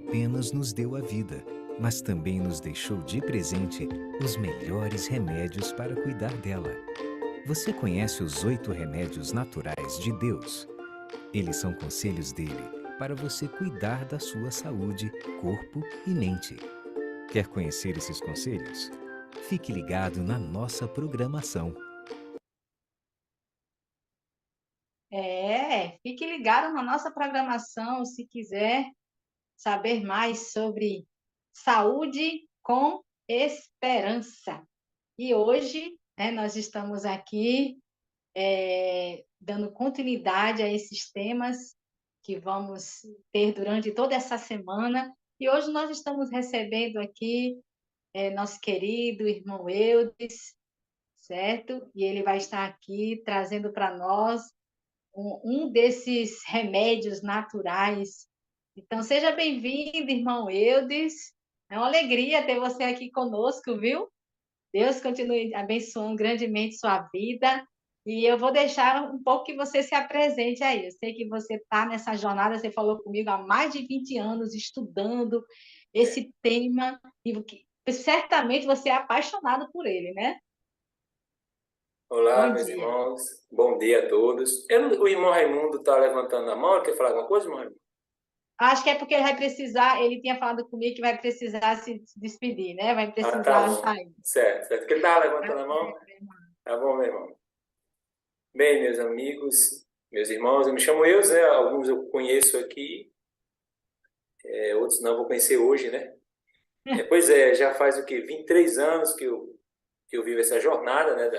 apenas nos deu a vida, mas também nos deixou de presente os melhores remédios para cuidar dela. Você conhece os 8 remédios naturais de Deus? Eles são conselhos dele para você cuidar da sua saúde, corpo e mente. Quer conhecer esses conselhos? Fique ligado na nossa programação. Fique ligado na nossa programação se quiser saber mais sobre saúde com esperança. E hoje, né, nós estamos aqui dando continuidade a esses temas que vamos ter durante toda essa semana. E hoje nós estamos recebendo aqui nosso querido irmão Eudes, certo? E ele vai estar aqui trazendo para nós um desses remédios naturais. Então, seja bem-vindo, irmão Eudes. É uma alegria ter você aqui conosco, viu? Deus continue abençoando grandemente sua vida. E eu vou deixar um pouco que você se apresente aí. Eu sei que você está nessa jornada, você falou comigo há mais de 20 anos estudando esse tema, e certamente você é apaixonado por ele, né? Olá, Bom meus dia. irmãos. Bom dia a todos. O irmão Raimundo está levantando a mão. Quer falar alguma coisa, irmão Raimundo? Acho que é porque ele vai precisar, ele tinha falado comigo que vai precisar se despedir, né? Vai Ah, tá precisar bom. sair. Certo, certo. Porque ele estava Tá levantando a mão. certo, irmão. Tá bom, meu irmão. Bem, meus amigos, meus irmãos, eu me chamo Eus, né? Alguns eu conheço aqui, outros não vou conhecer hoje, né? Pois é, já faz o quê? 23 anos que eu vivo essa jornada, né?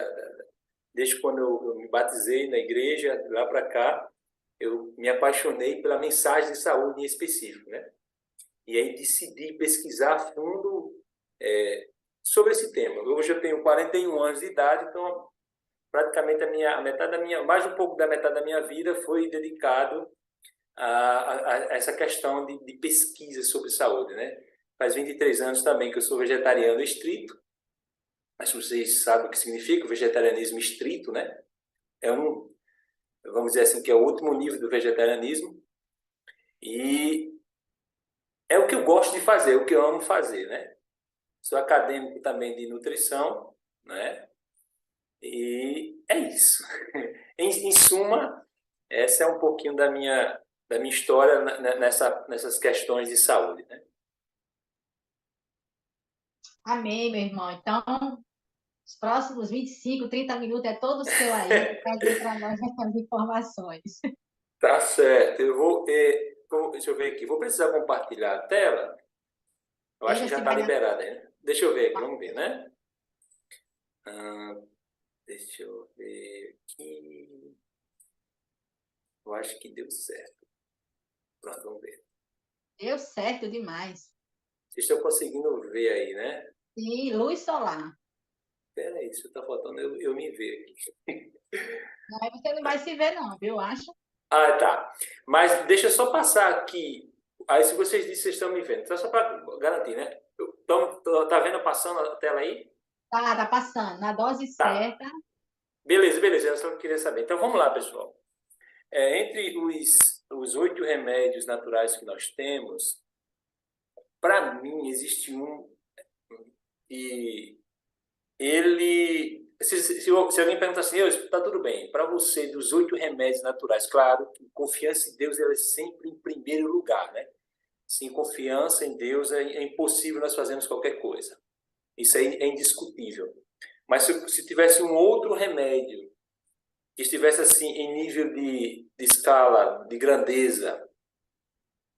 Desde quando eu me batizei na igreja, lá para cá, eu me apaixonei pela mensagem de saúde em específico, né? E aí decidi pesquisar a fundo sobre esse tema. Hoje eu tenho 41 anos de idade, então praticamente a metade da minha, mais um pouco da metade da minha vida foi dedicado a essa questão de pesquisa sobre saúde, né? Faz 23 anos também que eu sou vegetariano estrito, mas vocês sabem o que significa o vegetarianismo estrito, né? Vamos dizer assim, que é o último nível do vegetarianismo, e é o que eu gosto de fazer, é o que eu amo fazer, né? Sou acadêmico também de nutrição, né? E é isso. Em suma, essa é um pouquinho da minha história nessas questões de saúde, né? Amém, meu irmão. Então, os próximos 25, 30 minutos é todo seu aí, para trazer para nós essas informações. Tá certo. Deixa eu ver aqui. Vou precisar compartilhar a tela. Eu acho Veja que já se está vai dar. liberada, né? Deixa eu ver aqui, vamos ver, né? Ah, deixa eu ver aqui. Eu acho que deu certo. Pronto, vamos ver. Deu certo demais. Vocês estão conseguindo ver aí, né? Sim, luz solar. Espera aí, isso está faltando eu me ver aqui. Aí você não vai se ver, não, viu? Eu acho. Ah, tá. Mas deixa eu só passar aqui. Aí, se vocês dizem que vocês estão me vendo, então, só para garantir, né? Tá vendo passando a tela aí? Tá passando. Na dose Tá. certa. Beleza, beleza. Eu só queria saber. Então, vamos lá, pessoal. Entre os 8 remédios naturais que nós temos, para mim, existe um e ele... Se alguém perguntar assim, está tudo bem, para você, dos 8 remédios naturais, claro, que confiança em Deus ela é sempre em primeiro lugar, né? Sem confiança em Deus é impossível nós fazermos qualquer coisa. Isso aí é indiscutível. Mas se tivesse um outro remédio que estivesse assim em nível de escala, de grandeza,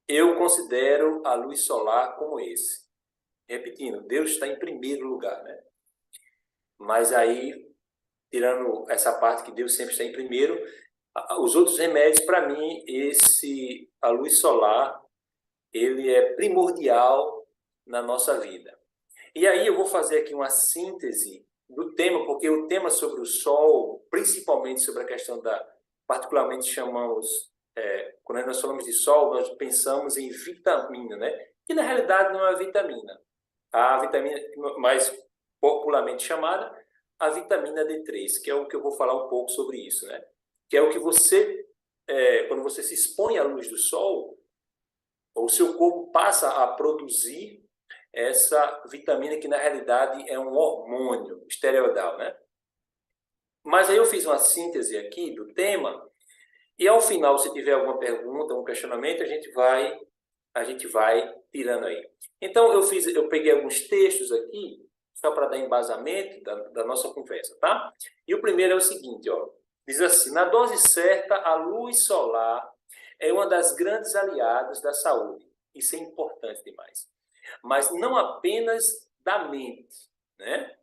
eu considero a luz solar como esse. Repetindo, Deus está em primeiro lugar, né? Mas aí, tirando essa parte que Deus sempre está em primeiro, os outros remédios, para mim, a luz solar, ele é primordial na nossa vida. E aí eu vou fazer aqui uma síntese do tema, porque o tema sobre o sol, principalmente sobre a questão particularmente chamamos, quando nós falamos de sol, nós pensamos em vitamina, né? Que na realidade não é vitamina. A vitamina mais popularmente chamada, a vitamina D3, que é o que eu vou falar um pouco sobre isso, né? Que é o que quando você se expõe à luz do sol, o seu corpo passa a produzir essa vitamina que, na realidade, é um hormônio esteroidal, né? Mas aí eu fiz uma síntese aqui do tema e, ao final, se tiver alguma pergunta, um questionamento, a gente vai tirando aí. Então, eu peguei alguns textos aqui, só para dar embasamento da nossa conversa, tá? E o primeiro é o seguinte, ó. Diz assim: na dose certa, a luz solar é uma das grandes aliadas da saúde. Isso é importante demais. Mas não apenas da mente, né?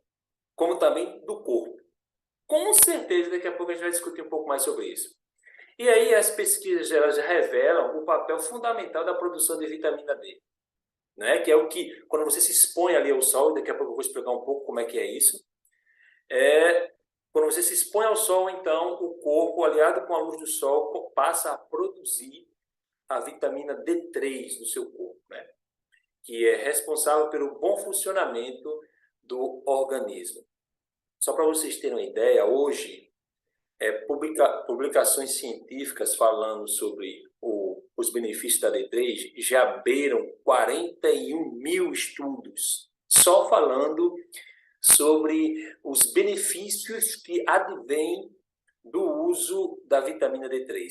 Como também do corpo. Com certeza, daqui a pouco a gente vai discutir um pouco mais sobre isso. E aí as pesquisas elas revelam o papel fundamental da produção de vitamina D, né? Que é o que, quando você se expõe ali ao sol, daqui a pouco eu vou explicar um pouco como é que é isso, quando você se expõe ao sol, então, o corpo, aliado com a luz do sol, passa a produzir a vitamina D3 no seu corpo, né? Que é responsável pelo bom funcionamento do organismo. Só para vocês terem uma ideia, hoje, publicações científicas falando sobre os benefícios da D3 já beiram 41 mil estudos, só falando sobre os benefícios que advêm do uso da vitamina D3.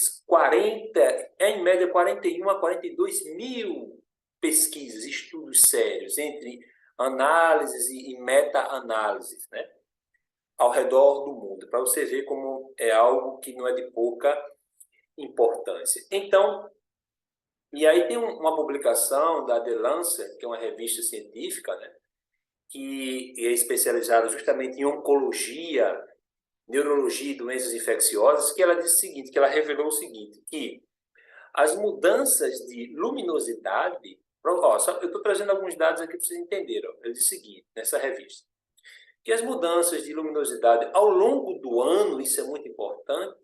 Em média, 41 a 42 mil pesquisas, estudos sérios, entre análises e meta-análises, né? Ao redor do mundo, para você ver como é algo que não é de pouca importância. Então, e aí tem uma publicação da The Lancet, que é uma revista científica, né, que é especializada justamente em oncologia, neurologia e doenças infecciosas, que ela disse o seguinte, que ela revelou o seguinte, que as mudanças de luminosidade, eu estou trazendo alguns dados aqui para vocês entenderem, ele disse o seguinte, nessa revista, que as mudanças de luminosidade ao longo do ano, isso é muito importante,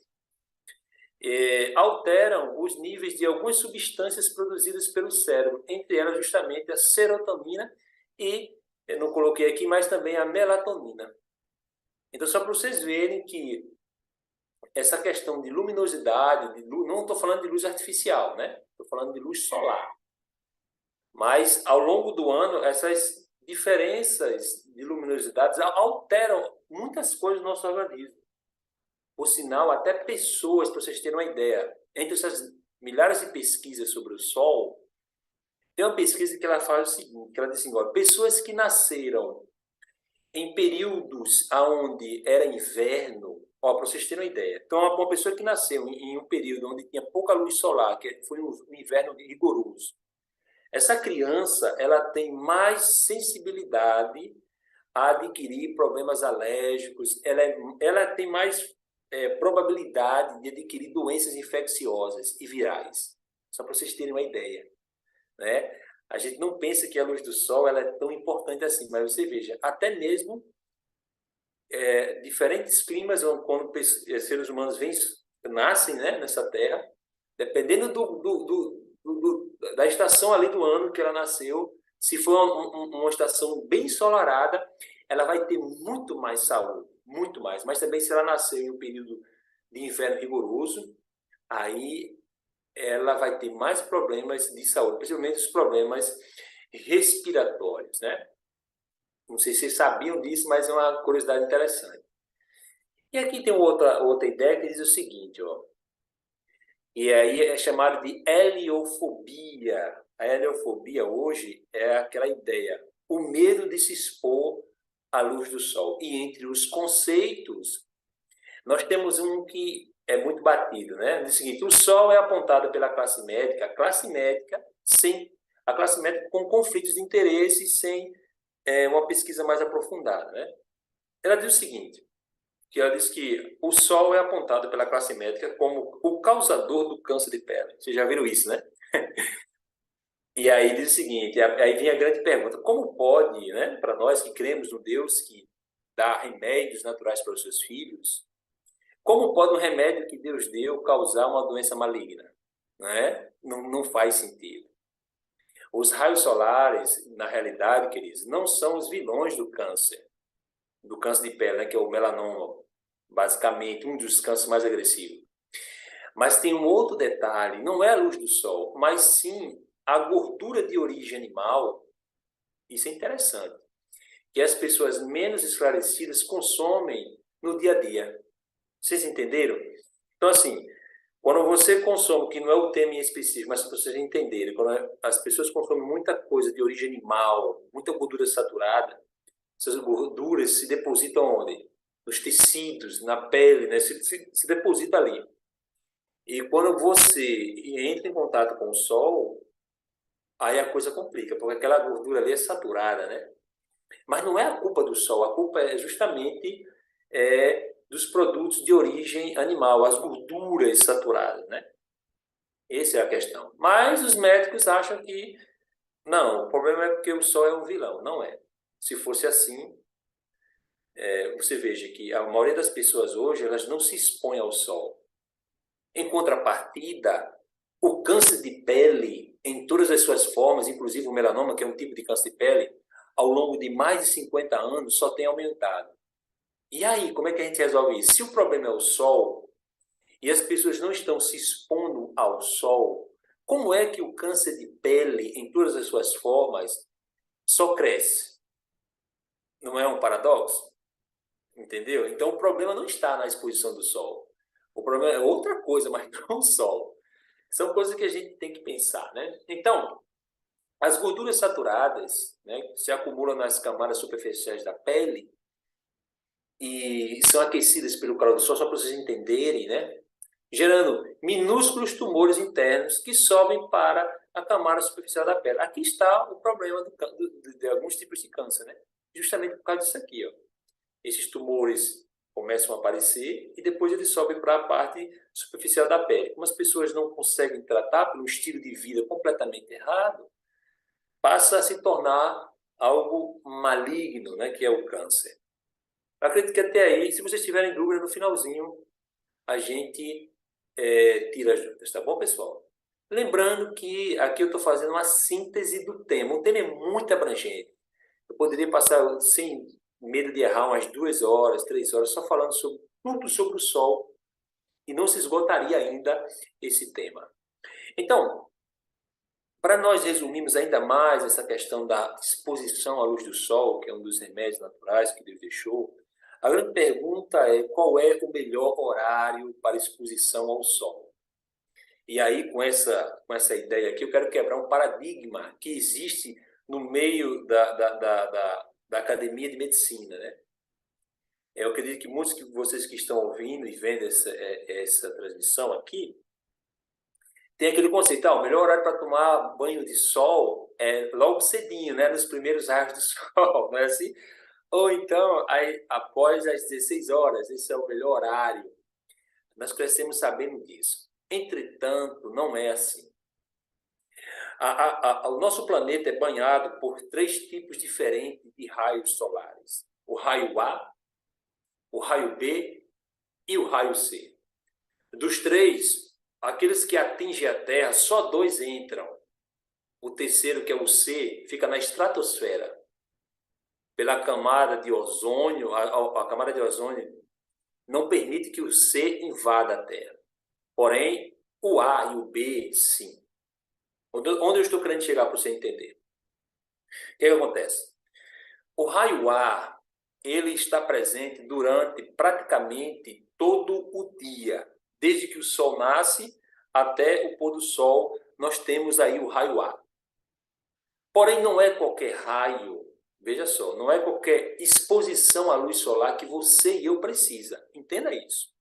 alteram os níveis de algumas substâncias produzidas pelo cérebro, entre elas justamente a serotonina e, eu não coloquei aqui, mas também a melatonina. Então, só para vocês verem que essa questão de luminosidade, não estou falando de luz artificial, né? Estou falando de luz solar. Mas, ao longo do ano, essas diferenças de luminosidades alteram muitas coisas no nosso organismo. Por sinal, até pessoas, para vocês terem uma ideia, entre essas milhares de pesquisas sobre o Sol, tem uma pesquisa que ela faz o seguinte, que ela diz assim, olha, pessoas que nasceram em períodos onde era inverno, para vocês terem uma ideia, então uma pessoa que nasceu em um período onde tinha pouca luz solar, que foi um inverno rigoroso, essa criança ela tem mais sensibilidade a adquirir problemas alérgicos, ela tem mais probabilidade de adquirir doenças infecciosas e virais. Só para vocês terem uma ideia, né? A gente não pensa que a luz do sol ela é tão importante assim, mas você veja, até mesmo diferentes climas, quando seres humanos nascem, né, nessa Terra, dependendo da estação ali do ano que ela nasceu, se for uma estação bem ensolarada, ela vai ter muito mais saúde, muito mais. Mas também se ela nasceu em um período de inverno rigoroso, aí ela vai ter mais problemas de saúde, principalmente os problemas respiratórios, né? Não sei se vocês sabiam disso, mas é uma curiosidade interessante. E aqui tem outra ideia que diz o seguinte, ó. E aí é chamado de heliofobia. A heliofobia hoje é aquela ideia, o medo de se expor à luz do sol. E entre os conceitos, nós temos um que é muito batido, né? Diz o seguinte, o sol é apontado pela classe médica com conflitos de interesse, sem uma pesquisa mais aprofundada, né? Ela diz o seguinte, que ela diz que o sol é apontado pela classe médica como o causador do câncer de pele. Vocês já viram isso, né? E aí diz o seguinte, aí vem a grande pergunta, como pode, né, para nós que cremos no Deus que dá remédios naturais para os seus filhos, como pode um remédio que Deus deu causar uma doença maligna? Né? Não faz sentido. Os raios solares, na realidade, queridos, não são os vilões do câncer de pele, né, que é o melanoma, basicamente, um dos cânceres mais agressivos. Mas tem um outro detalhe, não é a luz do sol, mas sim a gordura de origem animal, isso é interessante, que as pessoas menos esclarecidas consomem no dia a dia. Vocês entenderam? Então, assim, quando você consome, que não é o tema em específico, mas para vocês entenderem, quando as pessoas consomem muita coisa de origem animal, muita gordura saturada, essas gorduras se depositam onde? Nos tecidos, na pele, né? Se deposita ali. E quando você entra em contato com o sol, aí a coisa complica, porque aquela gordura ali é saturada, né? Mas não é a culpa do sol, a culpa é justamente dos produtos de origem animal, as gorduras saturadas, né? Essa é a questão. Mas os médicos acham que não, o problema é porque o sol é um vilão. Não é. Se fosse assim, você veja que a maioria das pessoas hoje, elas não se expõem ao sol. Em contrapartida, o câncer de pele, em todas as suas formas, inclusive o melanoma, que é um tipo de câncer de pele, ao longo de mais de 50 anos, só tem aumentado. E aí, como é que a gente resolve isso? Se o problema é o sol, e as pessoas não estão se expondo ao sol, como é que o câncer de pele, em todas as suas formas, só cresce? Não é um paradoxo? Entendeu? Então, o problema não está na exposição do sol. O problema é outra coisa, mas não o sol. São coisas que a gente tem que pensar, né? Então, as gorduras saturadas, né, se acumulam nas camadas superficiais da pele e são aquecidas pelo calor do sol, só para vocês entenderem, né? Gerando minúsculos tumores internos que sobem para a camada superficial da pele. Aqui está o problema de alguns tipos de câncer, né? Justamente por causa disso aqui, ó. Esses tumores começam a aparecer e depois eles sobem para a parte superficial da pele. Como as pessoas não conseguem tratar por um estilo de vida completamente errado, passa a se tornar algo maligno, né, que é o câncer. Eu acredito que até aí, se vocês tiverem dúvida, no finalzinho, a gente tira as dúvidas, tá bom, pessoal? Lembrando que aqui eu estou fazendo uma síntese do tema. O tema é muito abrangente. Eu poderia passar, sem medo de errar, umas 2 horas, 3 horas, só falando sobre tudo sobre o sol, e não se esgotaria ainda esse tema. Então, para nós resumirmos ainda mais essa questão da exposição à luz do sol, que é um dos remédios naturais que Deus deixou, a grande pergunta é qual é o melhor horário para exposição ao sol? E aí, com essa ideia aqui, eu quero quebrar um paradigma que existe no meio da academia de medicina, né? Eu acredito que muitos de vocês que estão ouvindo e vendo essa transmissão aqui, tem aquele conceito, o melhor horário para tomar banho de sol é logo cedinho, né? Nos primeiros raios do sol, não é assim? Ou então, aí, após as 16 horas, esse é o melhor horário. Nós crescemos sabendo disso. Entretanto, não é assim. O nosso planeta é banhado por 3 tipos diferentes de raios solares. O raio A, o raio B e o raio C. Dos 3, aqueles que atingem a Terra, só 2 entram. O terceiro, que é o C, fica na estratosfera. Pela camada de ozônio, a camada de ozônio não permite que o C invada a Terra. Porém, o A e o B, sim. Onde eu estou querendo chegar para você entender? O que acontece? O raio A, ele está presente durante praticamente todo o dia. Desde que o sol nasce até o pôr do sol, nós temos aí o raio A. Porém, não é qualquer raio, veja só, não é qualquer exposição à luz solar que você e eu precisa. Entenda isso.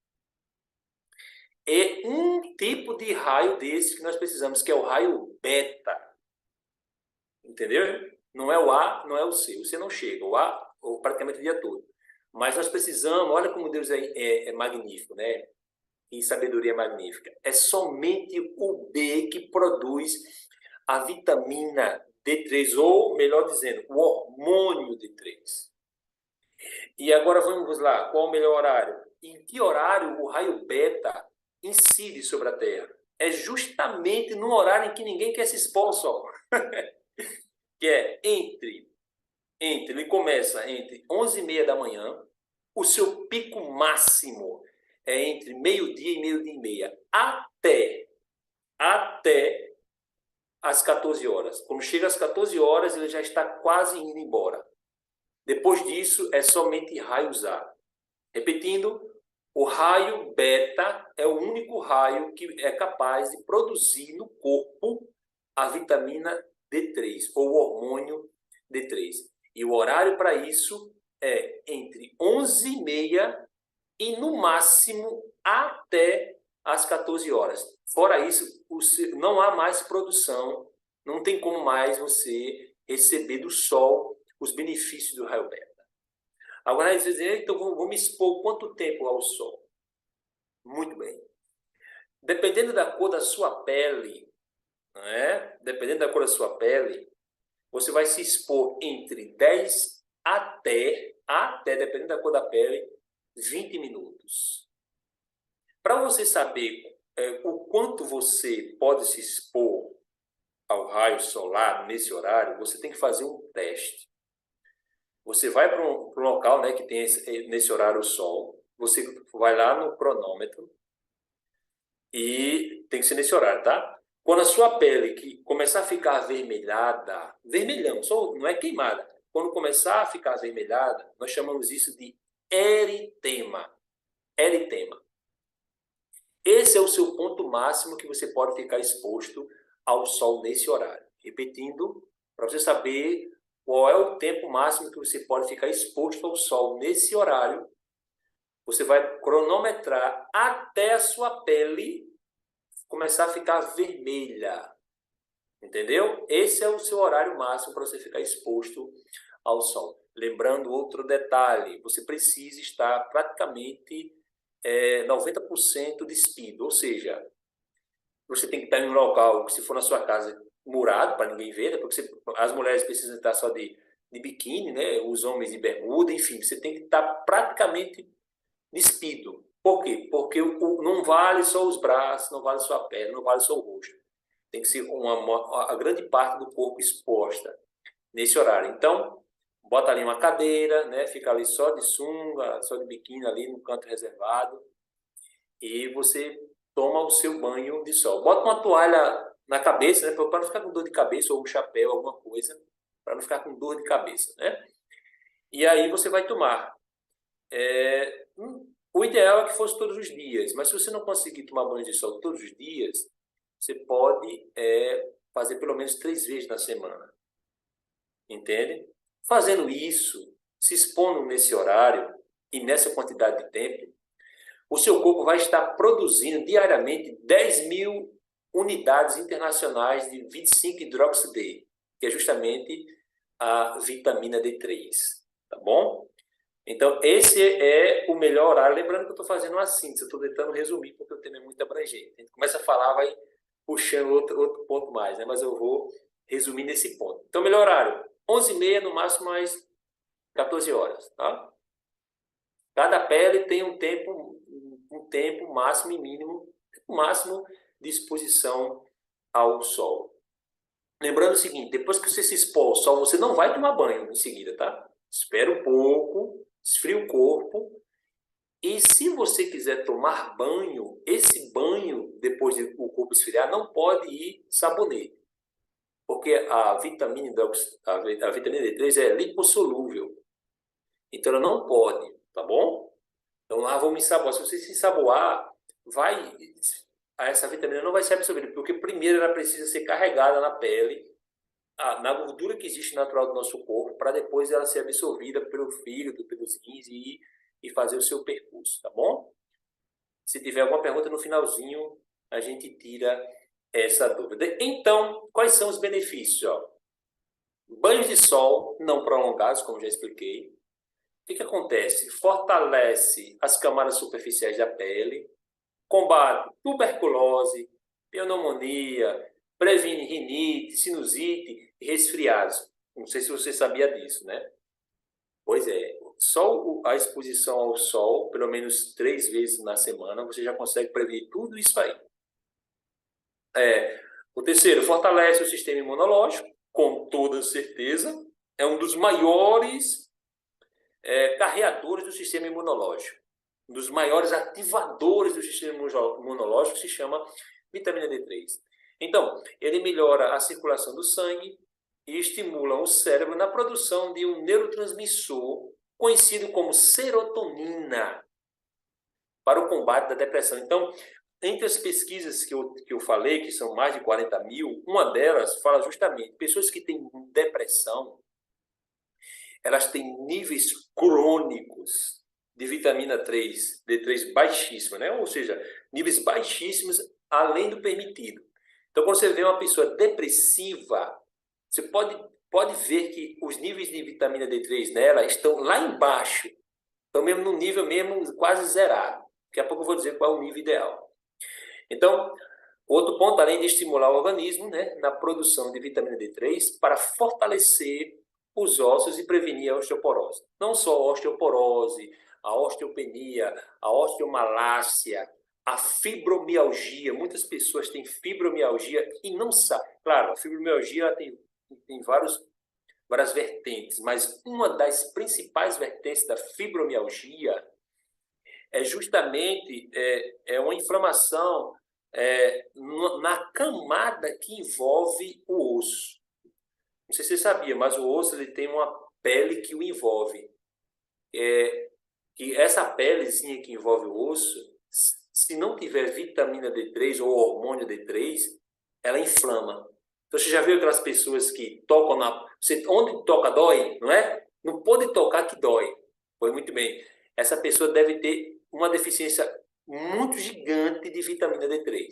É um tipo de raio desse que nós precisamos, que é o raio beta. Entendeu? Não é o A, não é o C. O C não chega, o A praticamente o dia todo. Mas nós precisamos, olha como Deus é magnífico, né? E sabedoria magnífica. É somente o B que produz a vitamina D3, ou, melhor dizendo, o hormônio D3. E agora vamos lá, qual o melhor horário? Em que horário o raio beta incide sobre a Terra? É justamente no horário em que ninguém quer se expor ao sol. Que é ele começa entre 11h30 da manhã, o seu pico máximo é entre meio-dia e meio-dia e meia, até às 14 horas. Quando chega às 14 horas, ele já está quase indo embora. Depois disso, é somente raios A. Repetindo, o raio beta é o único raio que é capaz de produzir no corpo a vitamina D3, ou o hormônio D3. E o horário para isso é entre 11h30 e, no máximo, até às 14 horas. Fora isso, não há mais produção, não tem como mais você receber do sol os benefícios do raio beta. Agora, você diz, então vou me expor quanto tempo ao sol? Muito bem. Dependendo da cor da sua pele, né? Dependendo da cor da sua pele, você vai se expor entre 10 até, dependendo da cor da pele, 20 minutos. Para você saber o quanto você pode se expor ao raio solar nesse horário, você tem que fazer um teste. Você vai para um local, né, que tem nesse horário o sol, você vai lá no cronômetro e tem que ser nesse horário, tá? Quando a sua pele que começar a ficar avermelhada, vermelhão, não é queimada. Quando começar a ficar avermelhada, nós chamamos isso de eritema. Eritema. Esse é o seu ponto máximo que você pode ficar exposto ao sol nesse horário. Repetindo, para você saber qual é o tempo máximo que você pode ficar exposto ao sol nesse horário, você vai cronometrar até a sua pele começar a ficar vermelha. Entendeu? Esse é o seu horário máximo para você ficar exposto ao sol. Lembrando outro detalhe, você precisa estar praticamente 90% despido, ou seja, você tem que estar em um local, se for na sua casa, murado, para ninguém ver, né? Porque as mulheres precisam estar só de biquíni, né? Os homens de bermuda, enfim, você tem que estar praticamente despido. Por quê? Porque não vale só os braços, não vale só a perna, não vale só o rosto. Tem que ser a grande parte do corpo exposta nesse horário. Então, bota ali uma cadeira, né? Fica ali só de sunga, só de biquíni ali no canto reservado e você toma o seu banho de sol. Bota uma toalha na cabeça, né? Para não ficar com dor de cabeça, ou um chapéu, alguma coisa, para não ficar com dor de cabeça, né? E aí você vai tomar. O ideal é que fosse todos os dias, mas se você não conseguir tomar banho de sol todos os dias, você pode fazer pelo menos 3 vezes na semana. Entende? Fazendo isso, se expondo nesse horário e nessa quantidade de tempo, o seu corpo vai estar produzindo diariamente 10.000 unidades internacionais de 25-hidroxid, que é justamente a vitamina D3. Tá bom? Então, esse é o melhor horário. Lembrando que eu estou fazendo uma síntese, eu estou tentando resumir, porque o tema é muito abrangente. A gente começa a falar, vai puxando outro ponto mais, né? Mas eu vou resumir nesse ponto. Então, melhor horário, 11h30, no máximo, mais 14 horas. Tá? Cada pele tem um tempo máximo e mínimo, máximo de exposição ao sol. Lembrando o seguinte, depois que você se expor ao sol, você não vai tomar banho em seguida, tá? Espera um pouco, esfria o corpo. E se você quiser tomar banho, esse banho, depois de o corpo esfriar, não pode ir sabonete. Porque a vitamina D3 é lipossolúvel. Então, ela não pode, tá bom? Então, lá vamos ensaboar. Se você se ensaboar, essa vitamina não vai ser absorvida, porque primeiro ela precisa ser carregada na pele, na gordura que existe natural do nosso corpo, para depois ela ser absorvida pelo fígado, pelos rins e fazer o seu percurso, tá bom? Se tiver alguma pergunta no finalzinho, a gente tira essa dúvida. Então, quais são os benefícios? Ó? Banhos de sol não prolongados, como já expliquei. O que acontece? Fortalece as camadas superficiais da pele, combate tuberculose, pneumonia, previne rinite, sinusite e resfriados. Não sei se você sabia disso, né? Pois é, só a exposição ao sol, pelo menos 3 vezes na semana, você já consegue prevenir tudo isso aí. O terceiro, fortalece o sistema imunológico, com toda certeza. É um dos maiores carreadores do sistema imunológico. Um dos maiores ativadores do sistema imunológico se chama vitamina D3. Então, ele melhora a circulação do sangue e estimula o cérebro na produção de um neurotransmissor conhecido como serotonina para o combate da depressão. Então, entre as pesquisas que eu falei, que são mais de 40 mil, uma delas fala justamente pessoas que têm depressão, elas têm níveis crônicos de vitamina 3, D3 baixíssima, né? Ou seja, níveis baixíssimos além do permitido. Então, quando você vê uma pessoa depressiva, você pode ver que os níveis de vitamina D3 nela estão lá embaixo, estão mesmo no nível mesmo quase zerado. Daqui a pouco eu vou dizer qual é o nível ideal. Então, outro ponto, além de estimular o organismo, né, na produção de vitamina D3, para fortalecer os ossos e prevenir a osteoporose. Não só a osteoporose, a osteopenia, a osteomalácia, a fibromialgia. Muitas pessoas têm fibromialgia e não sabem. Claro, a fibromialgia tem várias vertentes, mas uma das principais vertentes da fibromialgia é justamente uma inflamação na camada que envolve o osso. Não sei se você sabia, mas o osso ele tem uma pele que o envolve. E essa pelezinha que envolve o osso, se não tiver vitamina D3 ou hormônio D3, ela inflama. Então, você já viu aquelas pessoas que tocam onde toca dói, não é? Não pode tocar que dói. Pois muito bem. Essa pessoa deve ter uma deficiência muito gigante de vitamina D3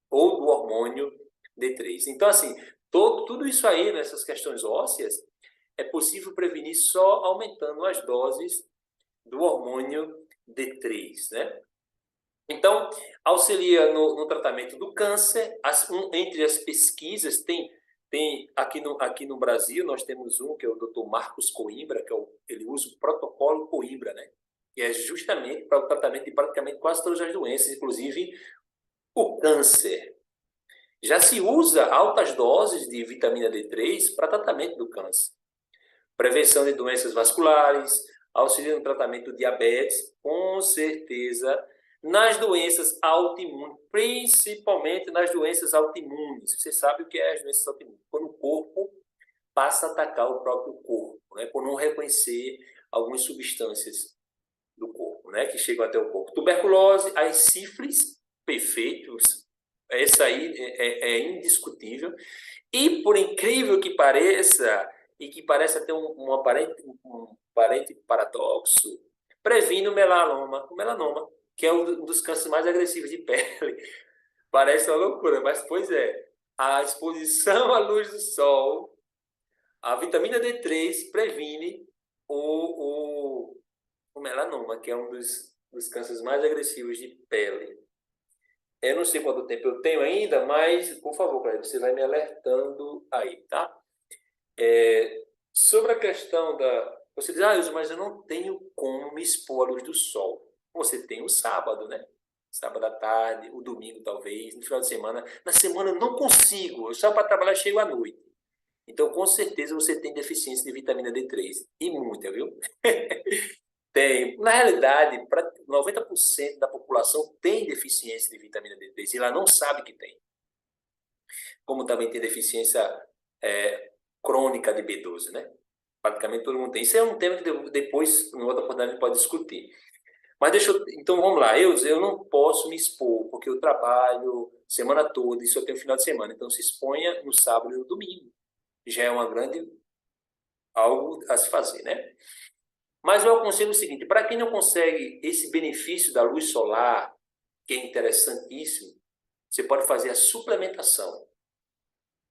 ou do hormônio D3. Então, assim, tudo isso aí, nessas questões ósseas, é possível prevenir só aumentando as doses do hormônio D3, né? Então, auxilia no tratamento do câncer. Entre as pesquisas, tem aqui no Brasil, nós temos que é o Dr. Marcos Coimbra, ele usa o protocolo Coimbra, né? Que é justamente para o tratamento de praticamente quase todas as doenças, inclusive o câncer. Já se usa altas doses de vitamina D3 para tratamento do câncer. Prevenção de doenças vasculares, auxilia no tratamento do diabetes, com certeza, nas doenças autoimunes, principalmente nas doenças autoimunes. Você sabe o que é as doenças autoimunes? Quando o corpo passa a atacar o próprio corpo, né? Por não reconhecer algumas substâncias do corpo, né? Que chegam até o corpo. Tuberculose, as sífilis, perfeitos. Essa aí é indiscutível. E, por incrível que pareça, e que parece até um aparente paradoxo, previne o melanoma, que é um dos cânceres mais agressivos de pele. Parece uma loucura, mas pois é. A exposição à luz do sol, a vitamina D3 previne o melanoma, que é um dos cânceres mais agressivos de pele. Eu não sei quanto tempo eu tenho ainda, mas, por favor, Cleber, você vai me alertando aí, tá? Sobre a questão da... Você diz, Ilson, mas eu não tenho como me expor à luz do sol. Você tem o sábado, né? Sábado à tarde, o domingo talvez, no final de semana. Na semana eu não consigo, eu só para trabalhar chego à noite. Então, com certeza, você tem deficiência de vitamina D3. E muita, viu? Tem. Na realidade, 90% da população tem deficiência de vitamina D3 e ela não sabe que tem. Como também tem deficiência crônica de B12, né? Praticamente todo mundo tem. Isso é um tema que depois, em outra oportunidade, a gente pode discutir. Mas então vamos lá. Eu não posso me expor, porque eu trabalho semana toda e só tenho final de semana. Então se exponha no sábado e no domingo. Já é algo a se fazer, né? Mas eu aconselho o seguinte, para quem não consegue esse benefício da luz solar, que é interessantíssimo, você pode fazer a suplementação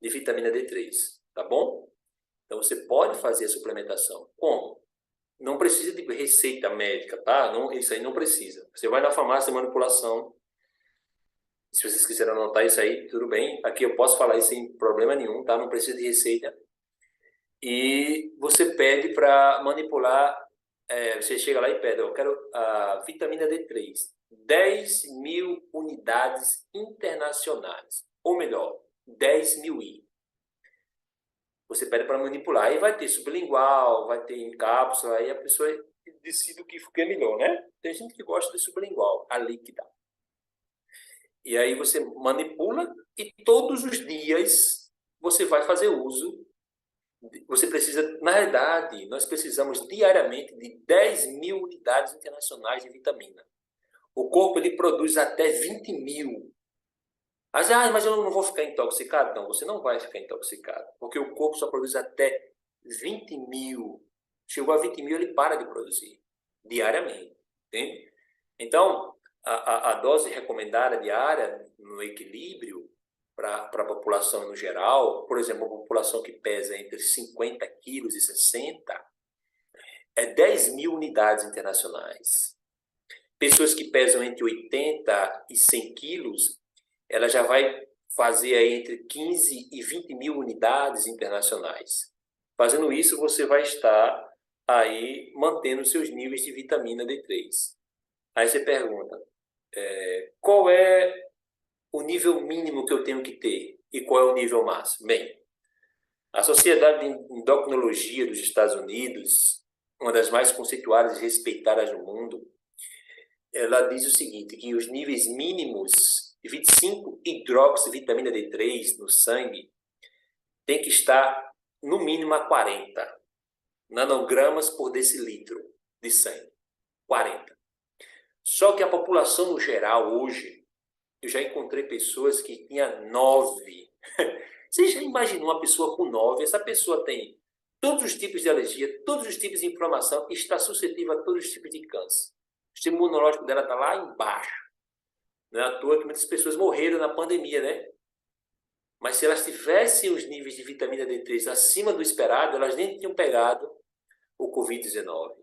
de vitamina D3, tá bom? Então você pode fazer a suplementação. Como? Não precisa de receita médica, tá? Não, isso aí não precisa. Você vai na farmácia de manipulação. Se vocês quiserem anotar isso aí, tudo bem. Aqui eu posso falar isso sem problema nenhum, tá? Não precisa de receita. E você pede para manipular. Você chega lá e pede, eu quero a vitamina D3. 10.000 unidades internacionais. Ou melhor, 10.000 I. Você pede para manipular. Aí vai ter sublingual, vai ter em cápsula, aí a pessoa decide o que é melhor, né? Tem gente que gosta de sublingual, a líquida. E aí você manipula e todos os dias você vai fazer uso. Você precisa, na verdade, nós precisamos diariamente de 10.000 unidades internacionais de vitamina. O corpo ele produz até 20.000. Mas eu não vou ficar intoxicado? Não, você não vai ficar intoxicado, porque o corpo só produz até 20.000. Chegou a 20.000, ele para de produzir diariamente, entende? Então, a dose recomendada diária, no equilíbrio, para a população no geral, por exemplo, a população que pesa entre 50 quilos e 60, é 10.000 unidades internacionais. Pessoas que pesam entre 80 e 100 quilos, ela já vai fazer aí entre 15 e 20.000 unidades internacionais. Fazendo isso, você vai estar aí mantendo seus níveis de vitamina D3. Aí você pergunta, qual é o nível mínimo que eu tenho que ter e qual é o nível máximo? Bem, a Sociedade de Endocrinologia dos Estados Unidos, uma das mais conceituadas e respeitadas no mundo, ela diz o seguinte, que os níveis mínimos de 25-hidroxivitamina D3 no sangue tem que estar no mínimo a 40 nanogramas por decilitro de sangue. 40. Só que a população no geral hoje, eu já encontrei pessoas que tinham 9. Você já imaginou uma pessoa com 9? Essa pessoa tem todos os tipos de alergia, todos os tipos de inflamação e está suscetível a todos os tipos de câncer. O sistema imunológico dela está lá embaixo. Não é à toa que muitas pessoas morreram na pandemia, né? Mas se elas tivessem os níveis de vitamina D3 acima do esperado, elas nem tinham pegado o Covid-19.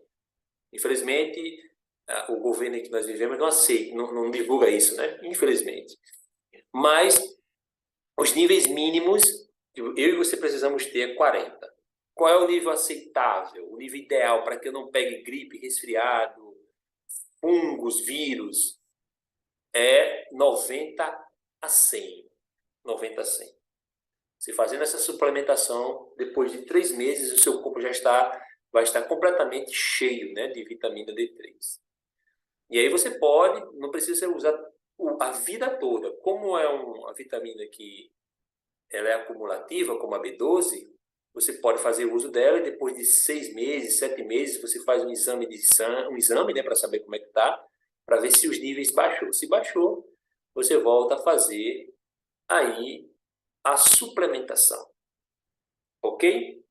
Infelizmente, o governo em que nós vivemos não aceita, não divulga isso, né? Infelizmente. Mas os níveis mínimos, eu e você precisamos ter é 40. Qual é o nível aceitável, o nível ideal para que eu não pegue gripe, resfriado, fungos, vírus? É 90 a 100. 90 a 100. Você fazendo essa suplementação, depois de 3 meses, o seu corpo vai estar completamente cheio, né, de vitamina D3. E aí você pode, não precisa usar a vida toda. Como é uma vitamina que ela é acumulativa, como a B12, você pode fazer uso dela e depois de 6 meses, 7 meses, você faz um exame, né, para saber como é que está, para ver se os níveis baixou. Se baixou, você volta a fazer aí a suplementação. Ok?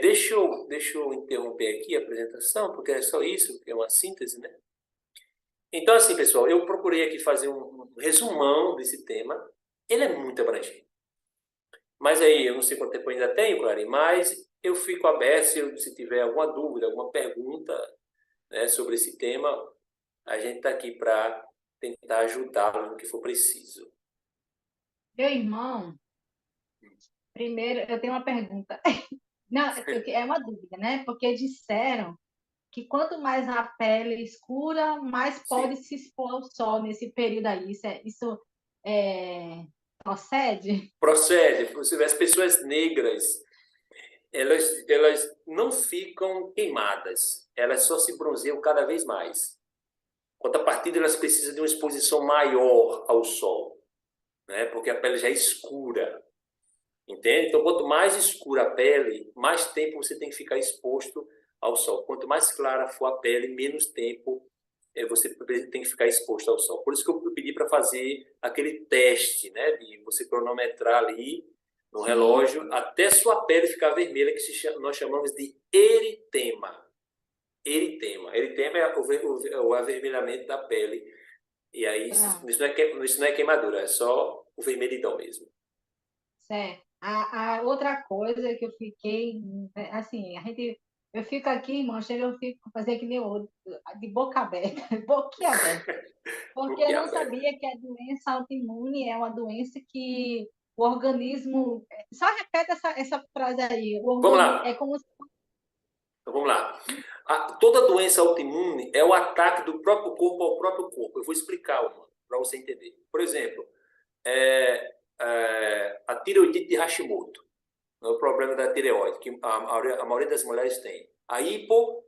Deixa eu interromper aqui a apresentação, porque é só isso, é uma síntese, né? Então, assim, pessoal, eu procurei aqui fazer um resumão desse tema. Ele é muito abrangente. Mas aí, eu não sei quanto tempo eu ainda tenho, Clary, mas eu fico aberto se tiver alguma dúvida, alguma pergunta, né, sobre esse tema. A gente está aqui para tentar ajudá-lo no que for preciso. Meu irmão, primeiro eu tenho uma pergunta. Não, é uma dúvida, né? Porque disseram que quanto mais a pele escura, mais pode Sim. se expor ao sol nesse período aí. Isso procede? Procede. Você vê, as pessoas negras, elas não ficam queimadas. Elas só se bronzeiam cada vez mais. Contrapartida, elas precisam de uma exposição maior ao sol, né? Porque a pele já é escura. Entende? Então, quanto mais escura a pele, mais tempo você tem que ficar exposto ao sol. Quanto mais clara for a pele, menos tempo você tem que ficar exposto ao sol. Por isso que eu pedi para fazer aquele teste, né, de você cronometrar ali no relógio até sua pele ficar vermelha, que nós chamamos de eritema. Eritema. Eritema é o avermelhamento da pele. E aí, isso não é queimadura, é só o vermelhidão mesmo. Certo. A outra coisa que eu fiquei, assim, eu fico aqui, irmão, eu fico fazendo que nem outro, de boca aberta, boquiaberta, porque eu não sabia que a doença autoimune é uma doença que o organismo, só repete essa frase aí, o Vamos organismo é lá. como se... Então, vamos lá. Toda doença autoimune é o ataque do próprio corpo ao próprio corpo. Eu vou explicar uma, para você entender. Por exemplo, a tireoidite de Hashimoto, é o problema da tireoide, que a maioria das mulheres tem. A hipo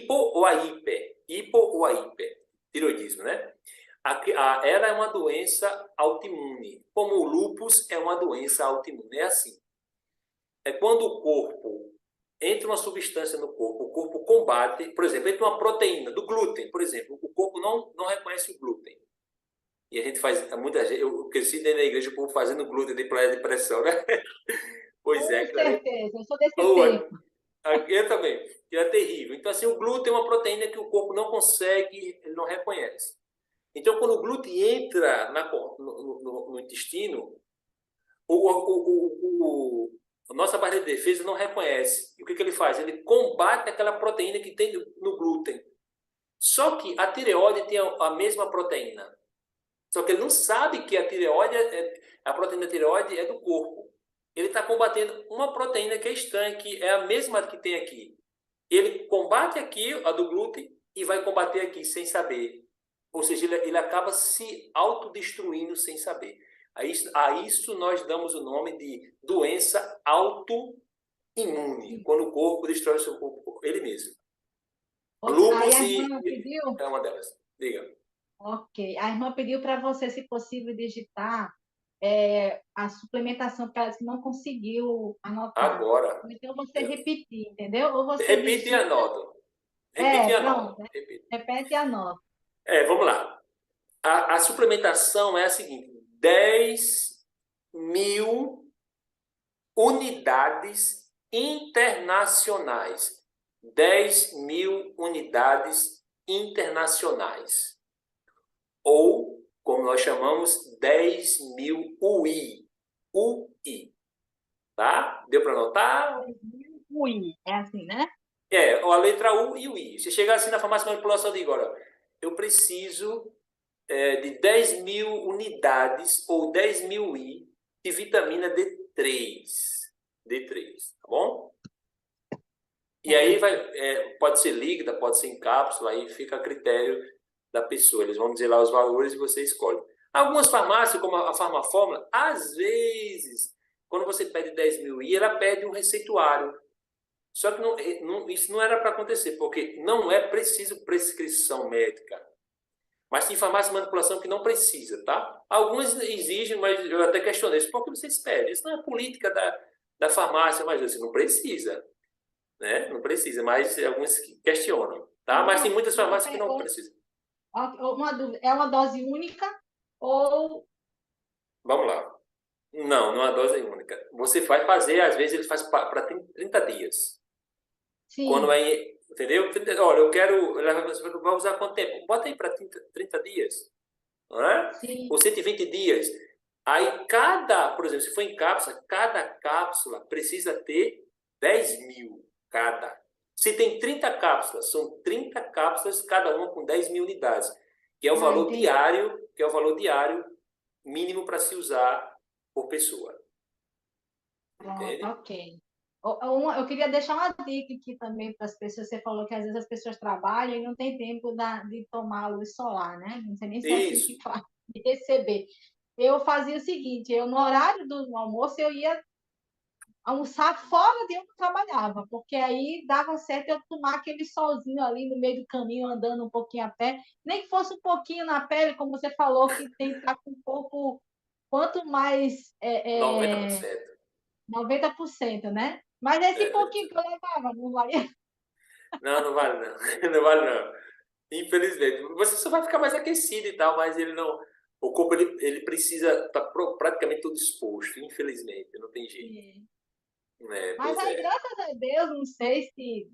ou a hiper? Hipo ou a hiper? Tireoidismo, né? Ela é uma doença autoimune, como o lúpus é uma doença autoimune. É assim. É quando o corpo entra uma substância no corpo, o corpo combate, por exemplo, entra uma proteína do glúten, por exemplo, o corpo não reconhece o glúten. E a gente faz, muita gente, eu cresci dentro da igreja, o povo fazendo glúten de depressão, né? Pois é, Com aquilo ali. certeza, eu sou desse Oh, tempo. eu também, que é terrível. Então, assim, o glúten é uma proteína que o corpo não consegue, ele não reconhece. Então, quando o glúten entra no intestino, a nossa barreira de defesa não reconhece. E o que ele faz? Ele combate aquela proteína que tem no glúten. Só que a tireoide tem a mesma proteína. Só que ele não sabe que a tireoide, a proteína tireoide é do corpo. Ele está combatendo uma proteína que é estranha, que é a mesma que tem aqui. Ele combate aqui, a do glúten, e vai combater aqui sem saber. Ou seja, ele acaba se autodestruindo sem saber. A isso nós damos o nome de doença autoimune, quando o corpo destrói o seu corpo, ele mesmo. Aí Lúpus a irmã pediu, é uma delas. Diga. ok, a irmã pediu para você, se possível, digitar a suplementação, porque ela disse que não conseguiu anotar. Agora. Então, você repetir, entendeu? Ou você Repite e digita, anoto. Repite e anoto. pronto, repete e anota. Vamos lá. A suplementação é a seguinte: 10.000 unidades internacionais. 10.000 unidades internacionais. Ou, como nós chamamos, 10.000 UI. UI. Tá? Deu para anotar? Ui, é assim, né? A letra U e o I. Se chegar assim na farmácia de manipulação, eu digo, olha, eu preciso de 10.000 unidades ou 10.000 I de vitamina D3. D3, tá bom? E aí pode ser líquida, pode ser em cápsula, aí fica a critério da pessoa. Eles vão dizer lá os valores e você escolhe. Algumas farmácias, como a Farmafórmula, às vezes, quando você pede 10.000 I, ela pede um receituário. Só que isso não era para acontecer, porque não é preciso prescrição médica. Mas tem farmácia de manipulação que não precisa, tá? Algumas exigem, mas eu até questionei isso. Por que vocês pedem? Isso não é política da farmácia, mas você não precisa. Né? Não precisa, mas alguns questionam. Tá? Mas tem muitas farmácias que não precisam. Uma dúvida, é uma dose única ou... Vamos lá. Não é uma dose única. Você vai fazer, às vezes ele faz para 30 dias. Sim. Quando é, entendeu? Olha, eu quero, vai usar quanto tempo? Bota aí para 30 dias. Não é? Sim. Ou 120 dias. Aí por exemplo, se for em cápsula, cada cápsula precisa ter 10.000 cada. Se tem 30 cápsulas, são 30 cápsulas, cada uma com 10.000 unidades, que é o valor diário, mínimo para se usar por pessoa. Entende? Ok. Eu queria deixar uma dica aqui também para as pessoas. Você falou que às vezes as pessoas trabalham e não tem tempo de tomar a luz solar, né? Não sei nem se é assim que faz, de receber. Eu fazia o seguinte, no horário do almoço, eu ia almoçar fora de onde eu trabalhava, porque aí dava certo eu tomar aquele solzinho ali no meio do caminho, andando um pouquinho a pé, nem que fosse um pouquinho na pele, como você falou, que tem que estar com um pouco, quanto mais 90%. 90%, né? Mas esse pouquinho que eu levava, não valia. Não vale não. Não vale não. Infelizmente. Você só vai ficar mais aquecido e tal, mas ele não... O corpo, ele precisa estar praticamente todo exposto, infelizmente. Não tem jeito. Mas aí, graças a Deus, não sei se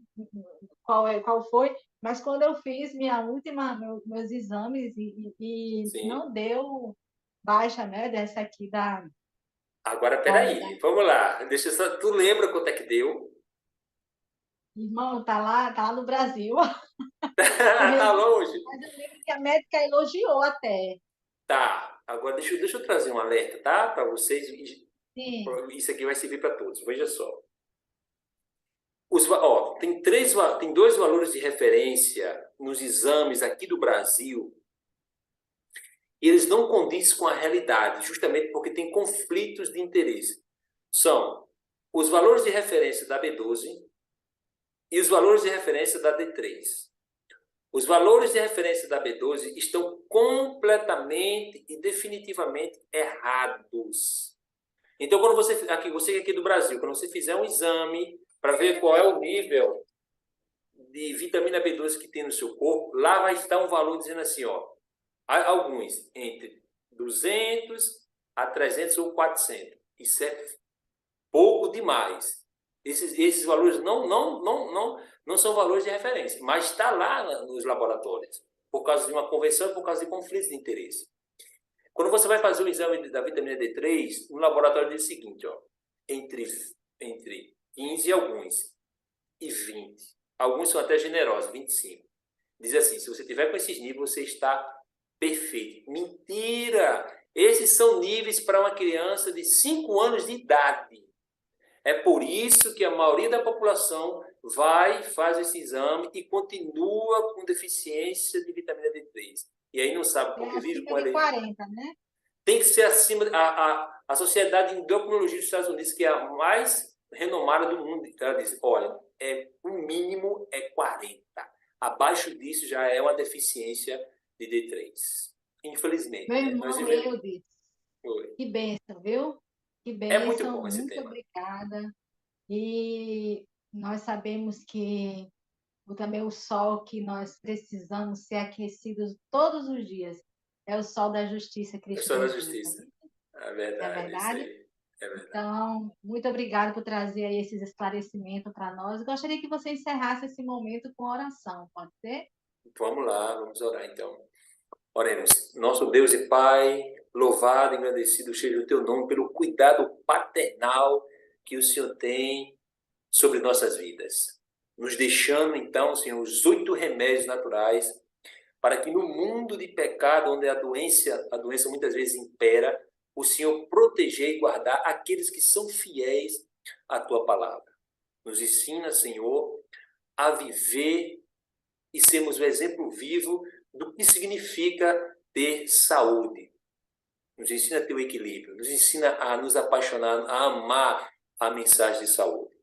qual foi, mas quando eu fiz meus exames e não deu baixa, né, dessa aqui da... Agora, peraí, vamos lá. Deixa eu só... Tu lembra quanto é que deu? Irmão, tá lá no Brasil. Tá longe? Mas eu lembro que a médica elogiou até. Tá. Agora, deixa eu trazer um alerta, tá? Para vocês. Sim. Isso aqui vai servir para todos. Veja só. Tem dois valores de referência nos exames aqui do Brasil. E eles não condizem com a realidade, justamente porque tem conflitos de interesse. São os valores de referência da B12 e os valores de referência da D3. Os valores de referência da B12 estão completamente e definitivamente errados. Então, quando você aqui do Brasil, quando você fizer um exame para ver qual é o nível de vitamina B12 que tem no seu corpo, lá vai estar um valor dizendo assim, ó, alguns entre 200 a 300 ou 400. Isso é pouco demais. Esses valores não são valores de referência, mas está lá nos laboratórios, por causa de uma convenção e por causa de conflitos de interesse. Quando você vai fazer o exame da vitamina D3, no laboratório diz o seguinte, ó, entre 15 alguns e 20. Alguns são até generosos, 25. Diz assim, se você tiver com esses níveis, você está perfeito. Mentira! Esses são níveis para uma criança de 5 anos de idade. É por isso que a maioria da população faz esse exame e continua com deficiência de vitamina D3. E aí não sabe porque vive com ela. 40, né? Tem que ser acima. A Sociedade de Endocrinologia dos Estados Unidos, que é a mais renomada do mundo, ela diz, olha, o mínimo é 40. Abaixo disso já é uma deficiência de D3. Infelizmente. Meu Né? irmão Eudes, Oi. que bênção, viu? Que É muito bênção, bom esse muito tema. obrigada. E nós sabemos que também o sol que nós precisamos ser aquecidos todos os dias é o sol da justiça, É Cristo só da Jesus. justiça. É É verdade, isso verdade? aí. É verdade. Então, muito obrigada por trazer aí esses esclarecimentos para nós. Gostaria que você encerrasse esse momento com oração, pode ser? Vamos lá, vamos orar então. Oremos. Nosso Deus e Pai, louvado e agradecido seja o teu nome pelo cuidado paternal que o Senhor tem sobre nossas vidas. Nos deixando, então, Senhor, os 8 remédios naturais para que no mundo de pecado, onde a doença muitas vezes impera, o Senhor proteger e guardar aqueles que são fiéis à tua palavra. Nos ensina, Senhor, a viver e sermos o exemplo vivo do que significa ter saúde. Nos ensina a ter o equilíbrio, nos ensina a nos apaixonar, a amar a mensagem de saúde,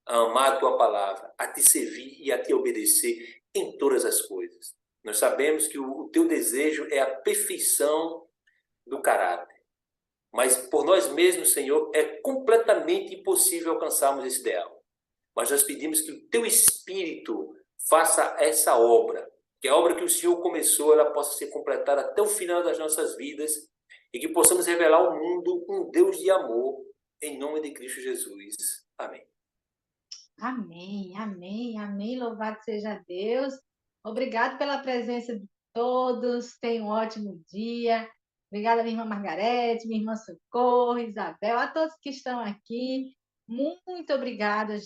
a amar a tua palavra, a te servir e a te obedecer em todas as coisas. Nós sabemos que o teu desejo é a perfeição do caráter. Mas por nós mesmos, Senhor, é completamente impossível alcançarmos esse ideal. Mas nós pedimos que o teu Espírito faça essa obra, que a obra que o Senhor começou, ela possa ser completada até o final das nossas vidas e que possamos revelar ao mundo um Deus de amor, em nome de Cristo Jesus. Amém. Amém, amém, amém. Louvado seja Deus. Obrigado pela presença de todos. Tenha um ótimo dia. Obrigada, minha irmã Margarete, minha irmã Socorro, Isabel, a todos que estão aqui. Muito obrigada,